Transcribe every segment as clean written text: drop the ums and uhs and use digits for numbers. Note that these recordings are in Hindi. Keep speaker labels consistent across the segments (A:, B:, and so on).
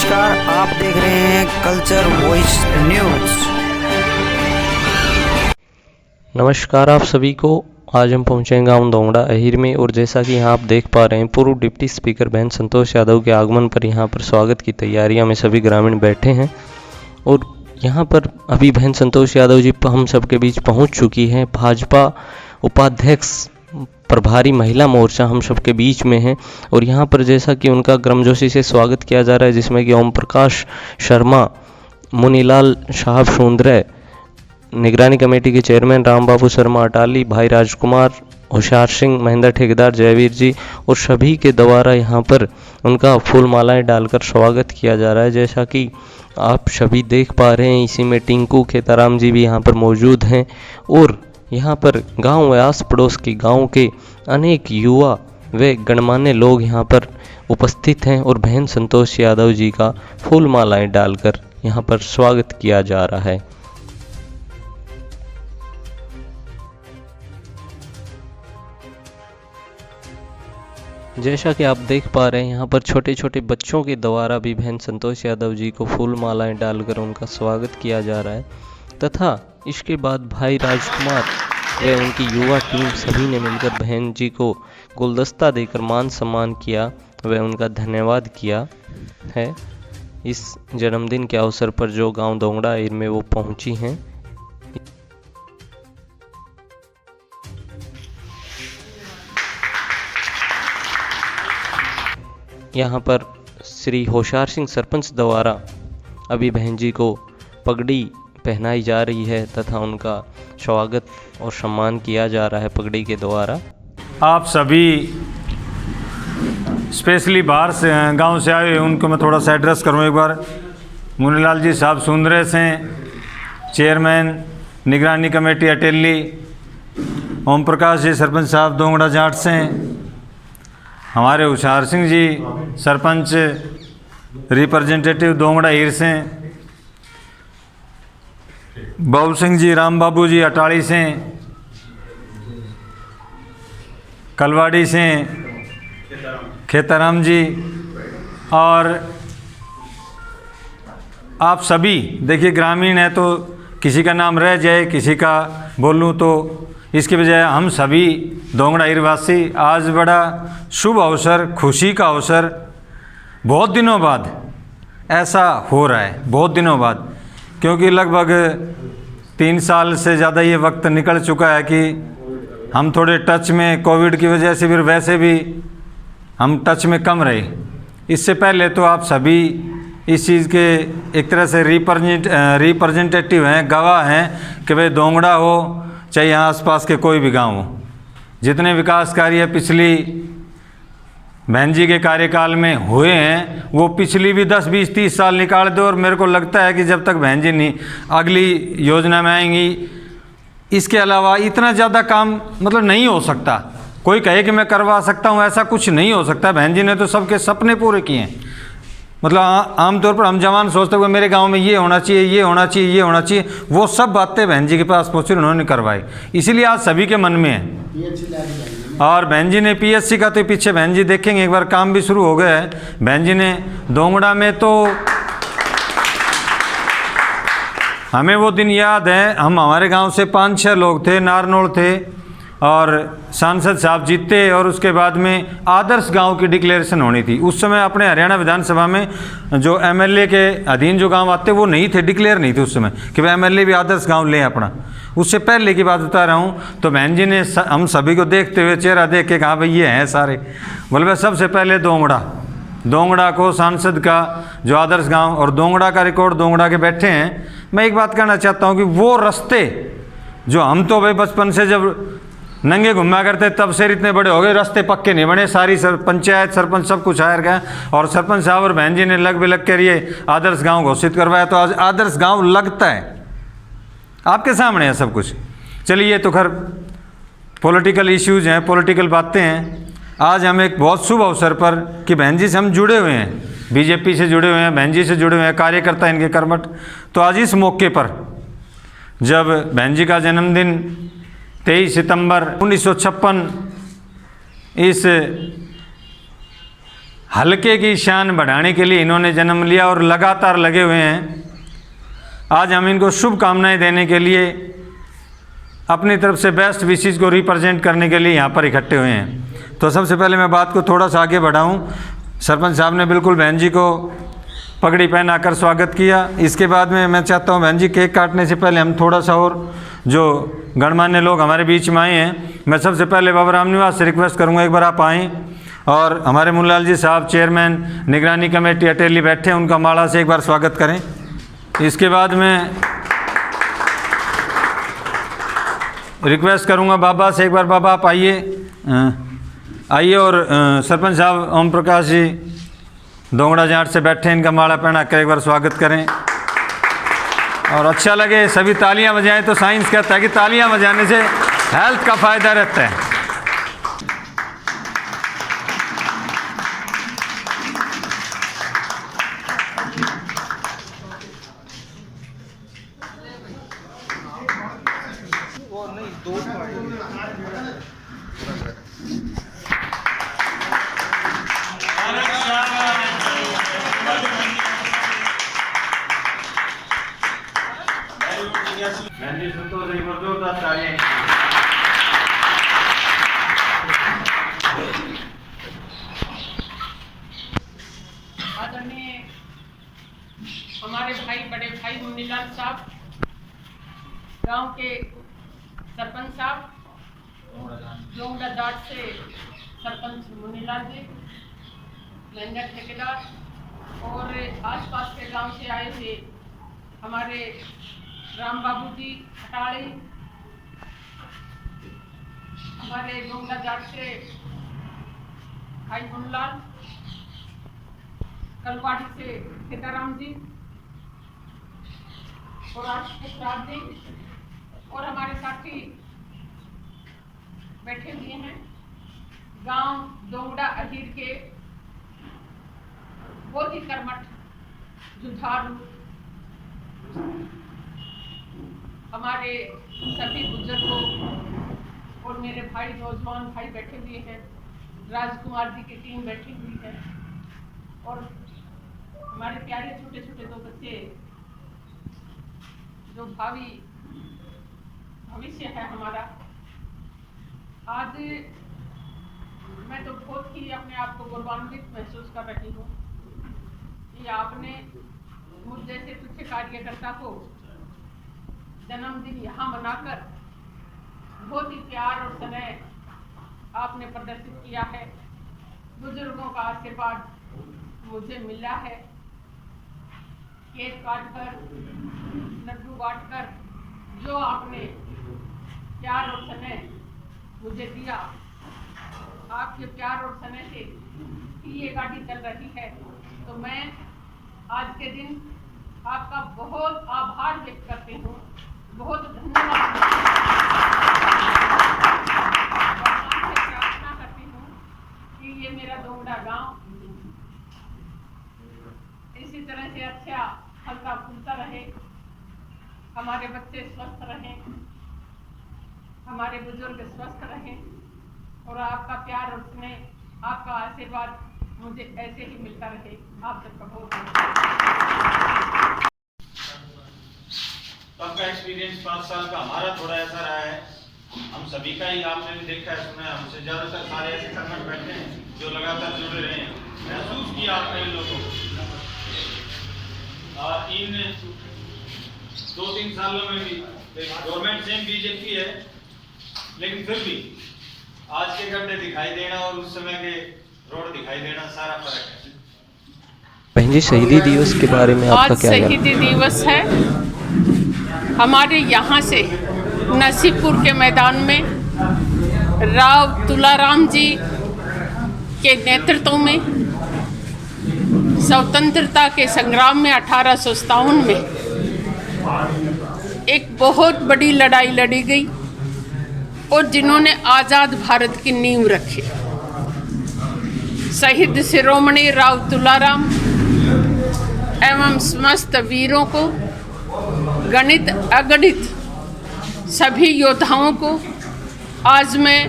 A: नमस्कार, आप देख रहे हैं कल्चर वॉइस न्यूज।
B: नमस्कार आप सभी को। आज हम पहुंचे गांव दोंगड़ा अहिर में और जैसा कि यहाँ आप देख पा रहे हैं, पूर्व डिप्टी स्पीकर बहन संतोष यादव के आगमन पर यहाँ पर स्वागत की तैयारियां में सभी ग्रामीण बैठे हैं और यहाँ पर अभी बहन संतोष यादव जी हम सबके बीच पहुंच चुकी हैं। भाजपा उपाध्यक्ष प्रभारी महिला मोर्चा हम सबके बीच में है और यहाँ पर जैसा कि उनका गर्मजोशी से स्वागत किया जा रहा है, जिसमें कि ओम प्रकाश शर्मा, मुनीलाल साहब सुंदरे, निगरानी कमेटी के चेयरमैन राम बाबू शर्मा अटाली, भाई राजकुमार, होशियार सिंह, महेंद्र ठेकेदार, जयवीर जी और सभी के द्वारा यहाँ पर उनका फूल मालाएं डालकर स्वागत किया जा रहा है। जैसा कि आप सभी देख पा रहे हैं, इसी में टिंकू खेताराम जी भी यहाँ पर मौजूद हैं और यहाँ पर गांव व आस पड़ोस के गांव के अनेक युवा व गणमान्य लोग यहाँ पर उपस्थित हैं और बहन संतोष यादव जी का फूल मालाएं डालकर यहाँ पर स्वागत किया जा रहा है। जैसा कि आप देख पा रहे हैं, यहाँ पर छोटे छोटे बच्चों के द्वारा भी बहन संतोष यादव जी को फूल मालाएं डालकर उनका स्वागत किया जा रहा है तथा इसके बाद भाई राजकुमार व उनकी युवा टीम सभी ने मिलकर बहन जी को गुलदस्ता देकर मान सम्मान किया व उनका धन्यवाद किया है। इस जन्मदिन के अवसर पर जो गांव दोंगड़ा एरिया में वो पहुंची हैं। यहाँ पर श्री होशियार सिंह सरपंच द्वारा अभी बहन जी को पगड़ी पहनाई जा रही है तथा उनका स्वागत और सम्मान किया जा रहा है पगड़ी के द्वारा।
C: आप सभी स्पेशली बाहर से गांव से आए, उनको मैं थोड़ा सा एड्रेस करूं एक बार। मुनीलाल जी साहब सुंदरे से, चेयरमैन निगरानी कमेटी अटेली, ओम प्रकाश जी सरपंच साहब दोंगड़ा जाट से, हमारे होशियार सिंह जी सरपंच रिप्रेजेंटेटिव दोंगड़ा हीर से, बाबू सिंह जी राम बाबू जी अटाली से, कलवाड़ी से खेताराम जी और आप सभी देखिए ग्रामीण है तो किसी का नाम रह जाए, किसी का बोलूं तो इसके बजाय हम सभी दोंगड़ा हीरवासी आज बड़ा शुभ अवसर, खुशी का अवसर, बहुत दिनों बाद ऐसा हो रहा है, बहुत दिनों बाद, क्योंकि लगभग 3 साल से ज़्यादा ये वक्त निकल चुका है कि हम थोड़े टच में कोविड की वजह से फिर वैसे भी हम टच में कम रहे। इससे पहले तो आप सभी इस चीज़ के एक तरह से रिप्रेजेंटेटिव हैं, गवाह हैं कि भाई दोंगड़ा हो चाहे यहाँ आसपास के कोई भी गांव हो, जितने विकास कार्य पिछली बहन जी के कार्यकाल में हुए हैं वो पिछली भी 10, 20, 30 साल निकाल दो और मेरे को लगता है कि जब तक बहन जी नहीं अगली योजना में आएंगी, इसके अलावा इतना ज़्यादा काम मतलब नहीं हो सकता। कोई कहे कि मैं करवा सकता हूँ, ऐसा कुछ नहीं हो सकता। बहन जी ने तो सबके सपने पूरे किए हैं। मतलब आमतौर पर हम जवान सोचते हुए मेरे गांव में ये होना चाहिए, ये होना चाहिए, ये होना चाहिए, वो सब बातें बहन जी के पास पहुँची, उन्होंने करवाई, इसीलिए आज सभी के मन में है। और बहन जी ने पीएचसी का तो पीछे बहन जी देखेंगे एक बार काम भी शुरू हो गया है। बहन जी ने दोंगड़ा में तो हमें वो दिन याद है, हम हमारे गांव से 5-6 लोग थे, नारनौल थे और सांसद साहब जीते और उसके बाद में आदर्श गांव की डिक्लेरेशन होनी थी। उस समय अपने हरियाणा विधानसभा में जो एमएलए के अधीन जो गांव आते वो नहीं थे, डिक्लेयर नहीं थे उस समय कि भाई एमएलए भी आदर्श गांव लें अपना। उससे पहले की बात बता रहा हूँ। तो बहन जी ने हम सभी को देखते हुए चेहरा देख के कहा भाई ये हैं सारे, बोले भाई सबसे पहले दोंगड़ा को सांसद का जो आदर्श गाँव और दोंगड़ा का रिकॉर्ड दोंगड़ा के बैठे हैं। मैं एक बात कहना चाहता हूँ कि वो रास्ते जो हम तो भाई बचपन से जब नंगे घुमा करते तब से इतने बड़े हो गए, रास्ते पक्के नहीं बने, सारी पंचायत सरपंच सब कुछ हायर गया और सरपंच साहब और बहन जी ने लग बिलग कर ये आदर्श गांव घोषित करवाया, तो आज आदर्श गांव लगता है, आपके सामने है सब कुछ। चलिए, तो खैर पॉलिटिकल इश्यूज हैं, पॉलिटिकल बातें हैं। आज हम एक बहुत शुभ अवसर पर कि बहन जी से हम जुड़े हुए हैं, बीजेपी से जुड़े हुए हैं, बहन जी से जुड़े हुए हैं, कार्यकर्ता इनके कर्मठ। तो आज इस मौके पर जब बहन जी का जन्मदिन 23 सितंबर 1956 इस हलके की शान बढ़ाने के लिए इन्होंने जन्म लिया और लगातार लगे हुए हैं। आज हम इनको शुभकामनाएं देने के लिए अपनी तरफ से बेस्ट विशेस को रिप्रेजेंट करने के लिए यहाँ पर इकट्ठे हुए हैं। तो सबसे पहले मैं बात को थोड़ा सा आगे बढ़ाऊँ। सरपंच साहब ने बिल्कुल बहन जी को पगड़ी पहनाकर स्वागत किया। इसके बाद में मैं चाहता हूँ बहन जी केक काटने से पहले हम थोड़ा सा और जो गणमान्य लोग हमारे बीच में आए हैं, मैं सबसे पहले बाबा राम निवास से रिक्वेस्ट करूँगा एक बार आप आएँ और हमारे मुन्नालाल जी साहब चेयरमैन निगरानी कमेटी अटेली बैठे हैं, उनका माला से एक बार स्वागत करें। इसके बाद में रिक्वेस्ट करूँगा बाबा से एक बार, बाबा आप आइए और सरपंच साहब ओम प्रकाश जी दोंगड़ा जाट से बैठे, इनका माला पहना कर एक बार स्वागत करें। और अच्छा लगे सभी तालियां बजाएं। तो साइंस कहता है कि तालियां बजाने से हेल्थ का फायदा रहता है।
D: आदरणीय हमारे भाई बड़े भाई मुन्नीलाल साहब, गांव के सरपंच साहब, दोंगड़ा जाट से सरपंच मुन्नीलाल जी, मैनेजर ठेकेदार और आसपास के गांव से आए थे हमारे राम बाबू जी खटाड़ी, हमारे दोंगड़ा जाट से भाई मुन्नीलाल, कलवाड़ी से सीताराम जी और राज जी और हमारे साथी बैठे हुए हैं। गांव दोंगड़ा अहीर के बहुत ही कर्मठ जुझारू हमारे सभी बुजुर्गों और मेरे भाई नौजवान भाई बैठे हुए हैं, राजकुमार जी की टीम बैठी हुई है और हमारे प्यारे छोटे छोटे दो बच्चे जो भावी भविष्य है हमारा। आज मैं तो बहुत ही अपने आप को गौरवान्वित महसूस कर रही हूँ कि आपने मुझ जैसे तुच्छ कार्यकर्ता को जन्मदिन यहाँ मनाकर बहुत ही प्यार और स्नेह आपने प्रदर्शित किया है। बुजुर्गों का आशीर्वाद मुझे मिला है। केक काटकर, लड्डू बांटकर जो आपने प्यार और स्नेह मुझे दिया, आपके प्यार और स्नेह से ही ये गाड़ी चल रही है। तो मैं आज के दिन आपका बहुत आभार व्यक्त करती हूँ, बहुत धन्यवाद प्रार्थना करती हूँ कि ये मेरा दोंगड़ा गांव इसी तरह से अच्छा हल्का फूलता रहे, हमारे बच्चे स्वस्थ रहें, हमारे बुजुर्ग स्वस्थ रहें और आपका प्यार और स्नेह, आपका आशीर्वाद मुझे ऐसे ही मिलता रहे। आप सबका बहुत
C: आपका एक्सपीरियंस 5 साल का, हमारा थोड़ा ऐसा रहा है, हम सभी का ही आपने भी देखा है, सुना है, हमसे ज़्यादातर सारे ऐसे कर्मठ बैठे हैं जो लगातार जुड़े रहे हैं। महसूस किया आपने इन लोगों को और इन 2-3 सालों में भी गवर्नमेंट सेम बीजेपी है, लेकिन फिर भी आज के गड्ढे दिखाई देना और उस समय के रोड दिखाई देना सारा फर्क है।
B: बहन जी, शहीदी दिवस के बारे में आपका क्या कहना है?
D: शहीदी दिवस है। हमारे यहाँ से नसीबपुर के मैदान में राव तुलाराम जी के नेतृत्व में स्वतंत्रता के संग्राम में 1857 में एक बहुत बड़ी लड़ाई लड़ी गई और जिन्होंने आज़ाद भारत की नींव रखी। शहीद शिरोमणि राव तुलाराम एवं समस्त वीरों को, गणित अगणित सभी योद्धाओं को आज मैं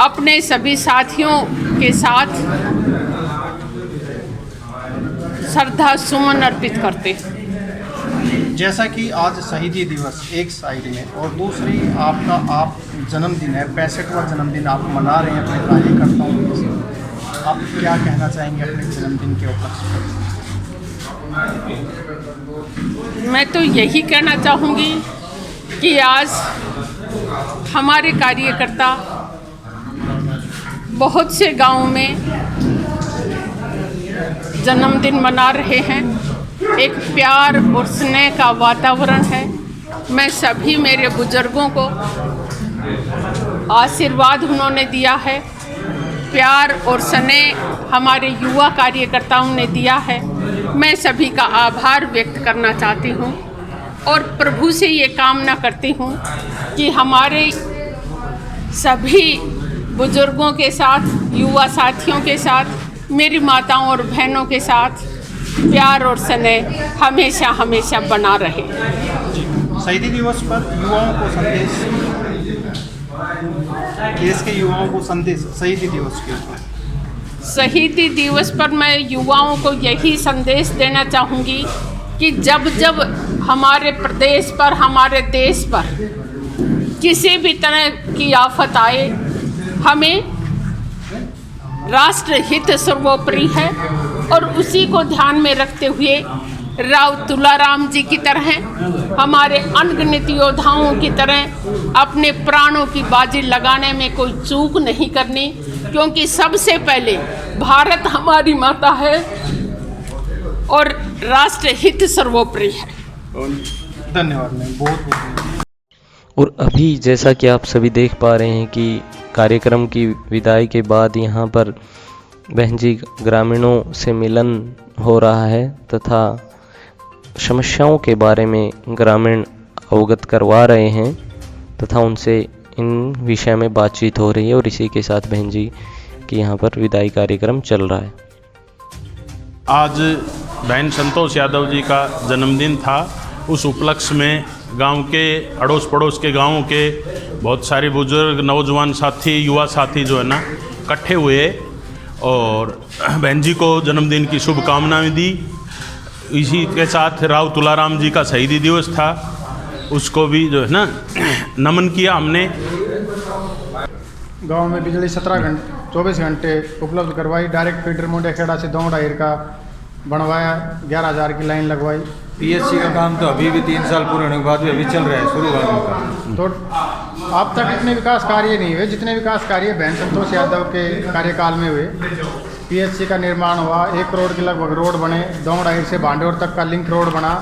D: अपने सभी साथियों के साथ श्रद्धा सुमन अर्पित करते हैं।
E: जैसा कि आज शहीदी दिवस एक साइड में और दूसरी आप जन्मदिन है, 65वां जन्मदिन आप मना रहे हैं अपने कार्यकर्ताओं के साथ, आप क्या कहना चाहेंगे अपने जन्मदिन के उपलक्ष्य पर?
D: मैं तो यही कहना चाहूँगी कि आज हमारे कार्यकर्ता बहुत से गांव में जन्मदिन मना रहे हैं। एक प्यार और स्नेह का वातावरण है। मैं सभी मेरे बुजुर्गों को आशीर्वाद उन्होंने दिया है, प्यार और स्नेह हमारे युवा कार्यकर्ताओं ने दिया है। मैं सभी का आभार व्यक्त करना चाहती हूँ और प्रभु से ये कामना करती हूँ कि हमारे सभी बुजुर्गों के साथ, युवा साथियों के साथ, मेरी माताओं और बहनों के साथ प्यार और स्नेह हमेशा हमेशा बना रहे।
E: शहीदी दिवस पर युवाओं को संदेश, देश के युवाओं को संदेश शहीदी दिवस के ऊपर।
D: शहीदी दिवस पर मैं युवाओं को यही संदेश देना चाहूँगी कि जब जब हमारे प्रदेश पर, हमारे देश पर किसी भी तरह की आफत आए, हमें राष्ट्र हित सर्वोपरि है और उसी को ध्यान में रखते हुए राव तुलाराम जी की तरह, हमारे अनगिनत योद्धाओं की तरह अपने प्राणों की बाजी लगाने में कोई चूक नहीं करनी, क्योंकि सबसे पहले भारत हमारी माता है और राष्ट्र हित सर्वोपरि है।
E: धन्यवाद मैम, बहुत बहुत।
B: और अभी जैसा कि आप सभी देख पा रहे हैं कि कार्यक्रम की विदाई के बाद यहाँ पर बहन जी ग्रामीणों से मिलन हो रहा है तथा समस्याओं के बारे में ग्रामीण अवगत करवा रहे हैं तथा उनसे इन विषय में बातचीत हो रही है और इसी के साथ बहन जी की यहाँ पर विदाई कार्यक्रम चल रहा है।
F: आज बहन संतोष यादव जी का जन्मदिन था। उस उपलक्ष्य में गांव के अड़ोस पड़ोस के गांवों के बहुत सारे बुजुर्ग, नौजवान साथी, युवा साथी जो है ना इकट्ठे हुए और बहन जी को जन्मदिन की शुभकामनाएं दी। इसी के साथ राव तुलाराम जी का शहीदी दिवस था, उसको भी जो है ना नमन किया हमने।
E: गांव में बिजली 24 घंटे उपलब्ध करवाई। डायरेक्ट फीडर मुंडेखेड़ा से दोंगड़ा हिर का बनवाया, 11,000 की लाइन लगवाई।
C: पीएचसी का काम तो अभी भी 3 साल पूरे होने के बाद भी अभी चल रहा है, शुरुआत का।
E: तो अब तक इतने विकास कार्य नहीं हुए जितने विकास कार्य बहन संतोष यादव के कार्यकाल में हुए। पीएचसी का निर्माण हुआ, 1 करोड़ के लगभग रोड बने, दोंगड़ा हिर से भांडेर तक का लिंक रोड बना,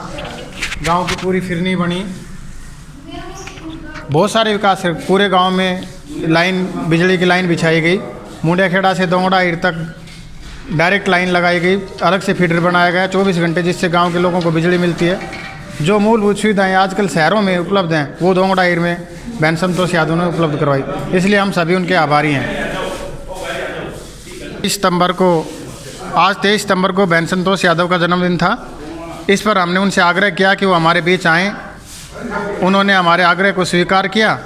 E: गांव की पूरी फिरनी बनी, बहुत सारे विकास है। पूरे गांव में लाइन, बिजली की लाइन बिछाई गई। मुंडेखेड़ा से दोंगड़ा हिर तक डायरेक्ट लाइन लगाई गई, अलग से फीडर बनाया गया 24 घंटे, जिससे गांव के लोगों को बिजली मिलती है। जो मूलभूत सुविधाएं आजकल शहरों में उपलब्ध हैं वो दोंगड़ा हिर में बहन संतोष यादव ने उपलब्ध करवाई, इसलिए हम सभी उनके आभारी हैं। 23 सितंबर को बहन संतोष यादव का जन्मदिन था। इस पर हमने उनसे आग्रह किया कि वो हमारे बीच आएँ। उन्होंने हमारे आग्रह को स्वीकार किया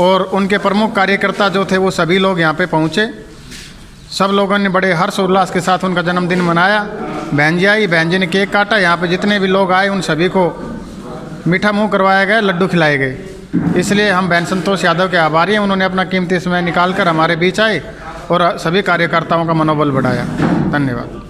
E: और उनके प्रमुख कार्यकर्ता जो थे वो सभी लोग यहाँ पे पहुँचे। सब लोगों ने बड़े हर्ष उल्लास के साथ उनका जन्मदिन मनाया। बहन जी आई, बहन जी ने केक काटा। यहाँ पे जितने भी लोग आए उन सभी को मीठा मुंह करवाया गया, लड्डू खिलाए गए। इसलिए हम बहन संतोष यादव के आभारी हैं। उन्होंने अपना कीमती समय निकाल कर हमारे बीच आए और सभी कार्यकर्ताओं का मनोबल बढ़ाया। धन्यवाद।